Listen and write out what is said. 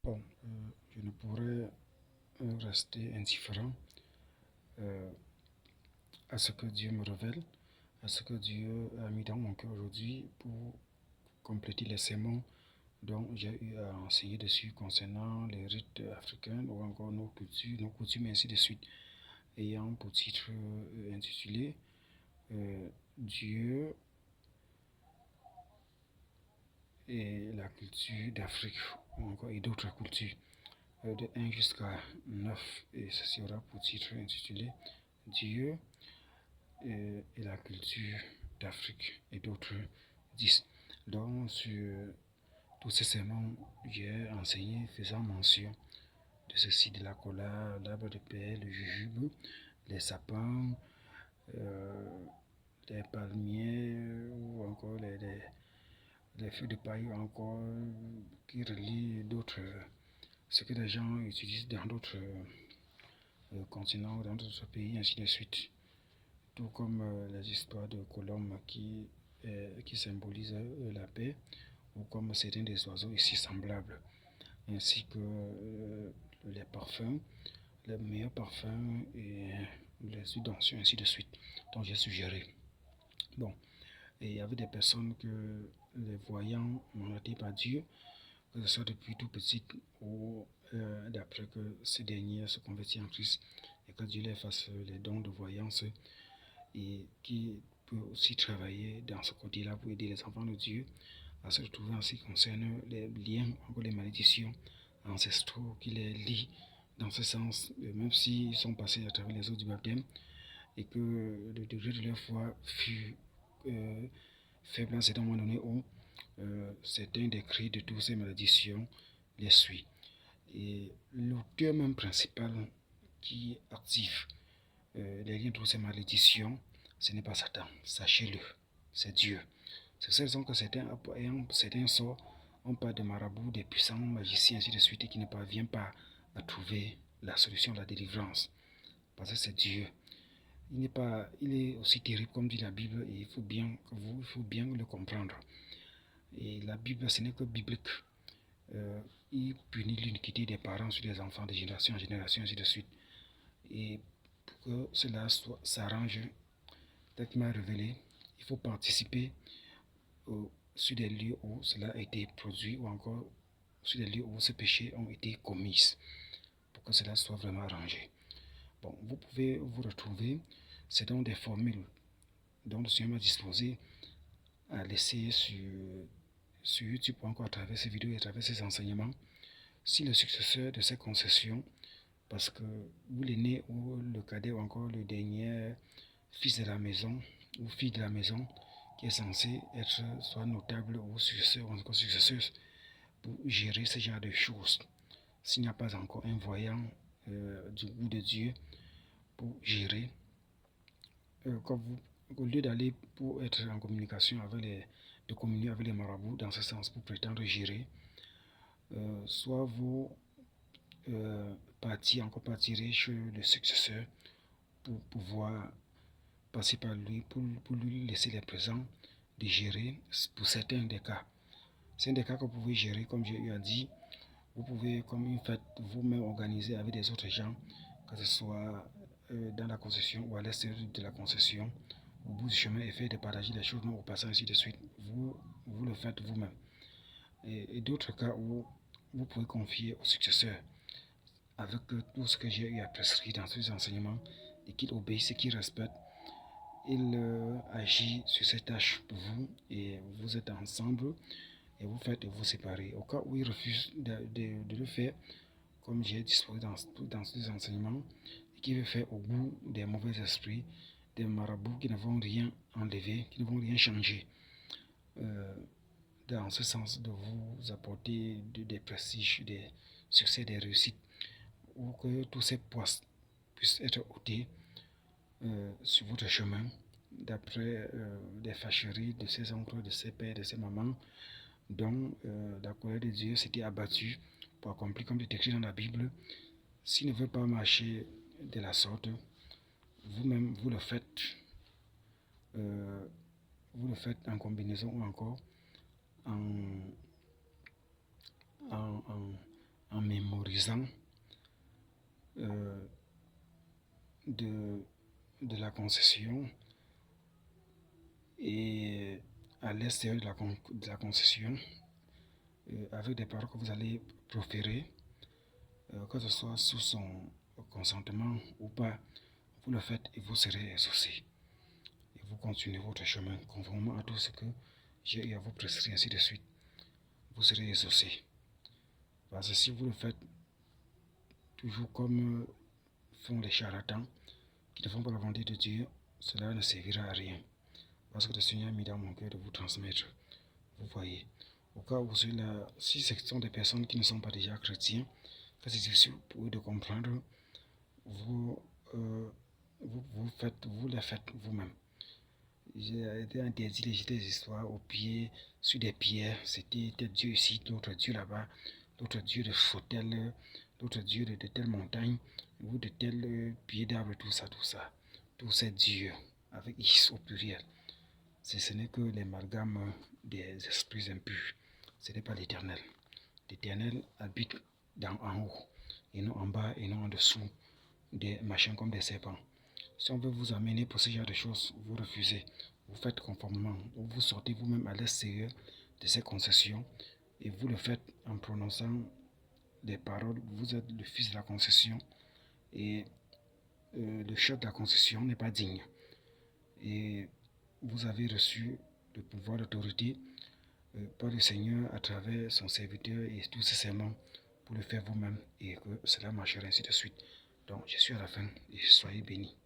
Bon, je ne pourrais rester indifférent à ce que Dieu me révèle, à ce que Dieu a mis dans mon cœur aujourd'hui pour compléter les sermons dont j'ai eu à enseigner dessus concernant les rites africains ou encore nos cultures, nos coutumes et ainsi de suite, ayant pour titre intitulé Dieu et la culture d'Afrique et d'autres cultures, de 1 jusqu'à 9, et ceci aura pour titre intitulé Dieu et la culture d'Afrique et d'autres 10. Donc sur tous ces sermons, j'ai enseigné faisant mention de ceci, de la cola, l'arbre de paix, le jujube, les sapins, les palmiers ou encore les feux de paille ou encore qui relient d'autres, ce que les gens utilisent dans d'autres continents ou dans d'autres pays, ainsi de suite. Tout comme les histoires de Colombe qui symbolisent la paix, ou comme certains des oiseaux ici semblables, ainsi que les parfums, les meilleurs parfums et les huiles d'onction, ainsi de suite. Donc j'ai suggéré. Bon, et il y avait des personnes que les voyants mandatés par Dieu, que ce soit depuis tout petit ou d'après que ces derniers se convertissent en Christ et que Dieu les fasse les dons de voyance et qui peut aussi travailler dans ce côté-là pour aider les enfants de Dieu à se retrouver en ce qui concerne les liens, encore les malédictions ancestraux qui les lient dans ce sens, même s'ils sont passés à travers les eaux du baptême et que le degré de leur foi fut faible à un certain moment donné où certains des cris de toutes ces malédictions les suit. Et l'auteur même principal qui active les liens de toutes ces malédictions, ce n'est pas Satan, sachez-le, c'est Dieu. C'est cette raison que certains sorts ont pas de marabouts, des puissants magiciens, ainsi de suite, et qui ne parviennent pas à trouver la solution, la délivrance. Parce que c'est Dieu. Il est aussi terrible comme dit la Bible, et il faut bien le comprendre. Et la Bible, ce n'est que biblique. Il punit l'iniquité des parents sur les enfants de génération en génération, ainsi de suite. Et pour que cela s'arrange, tel qu'il m'a révélé, il faut participer sur des lieux où cela a été produit ou encore sur des lieux où ces péchés ont été commis pour que cela soit vraiment arrangé. Bon, vous pouvez vous retrouver, c'est donc des formules dont le Seigneur m'a disposé à laisser sur YouTube ou encore à travers ces vidéos et à travers ces enseignements. Si le successeur de ces concessions, parce que vous l'aîné ou le cadet ou encore le dernier fils de la maison ou fille de la maison qui est censé être soit notable ou successeur ou encore successeuse pour gérer ce genre de choses. S'il n'y a pas encore un voyant du goût de Dieu pour gérer, au lieu d'aller pour être en communication de communier avec les marabouts dans ce sens pour prétendre gérer, soit vous partirez chez le successeur pour pouvoir passer par lui, pour lui laisser les présents de gérer pour certains des cas. C'est un des cas que vous pouvez gérer, comme j'ai eu à dire. Vous pouvez, comme une fête, vous-même organiser avec des autres gens, que ce soit dans la concession ou à l'extérieur de la concession, au bout du chemin, et faire de partager les choses, au passant, ainsi de suite. Vous le faites vous-même. Et d'autres cas où vous pouvez confier au successeur avec tout ce que j'ai eu à prescrire dans ces enseignements et qu'il obéisse et qu'il respecte. Il agit sur ces tâches pour vous et vous êtes ensemble et vous faites et vous séparez. Au cas où il refuse de le faire, comme j'ai disposé dans ces enseignements, et qui veut faire au goût des mauvais esprits, des marabouts qui ne vont rien enlever, qui ne vont rien changer, dans ce sens de vous apporter des prestiges, des succès, des réussites, ou que tous ces postes puissent être ôtés sur votre chemin, d'après des fâcheries de ses oncles, de ses pères, de ses mamans, dont la colère de Dieu s'était abattue pour accomplir comme c'est écrit dans la Bible. S'il ne veut pas marcher de la sorte, vous-même vous le faites en combinaison ou encore en autorisant de la concession et à l'extérieur de la concession, avec des paroles que vous allez proférer, que ce soit sous son consentement ou pas, vous le faites et vous serez exaucé. Et vous continuez votre chemin conformément à tout ce que j'ai eu à vous prescrire, ainsi de suite. Vous serez exaucé. Parce que si vous le faites toujours comme font les charlatans, qui ne font pas la volonté de Dieu, cela ne servira à rien. Parce que le Seigneur a mis dans mon cœur de vous transmettre. Vous voyez. Au cas où si ce sont des personnes qui ne sont pas déjà chrétiens, que c'est difficile pour eux de comprendre, vous les faites vous-même. J'ai été interdit de jeter des histoires aux pieds, sur des pierres. C'était tel Dieu ici, d'autres dieux là-bas, d'autres dieux de fauteuils, d'autres dieux de telle montagne, ou de tel pied d'arbre, tout ça. Tous ces dieux, avec X au pluriel. Ce n'est que l'amalgame des esprits impurs. Ce n'est pas l'Éternel. L'Éternel habite en haut, et non en bas, et non en dessous, des machins comme des serpents. Si on veut vous amener pour ce genre de choses, vous refusez. Vous faites conformément. Vous sortez vous-même à l'extérieur de ces concessions et vous le faites en prononçant des paroles. Vous êtes le fils de la concession et le chef de la concession n'est pas digne. Et vous avez reçu le pouvoir, l'autorité par le Seigneur à travers son serviteur et tous ses serments pour le faire vous-même et que cela marchera ainsi de suite. Donc je suis à la fin et soyez bénis.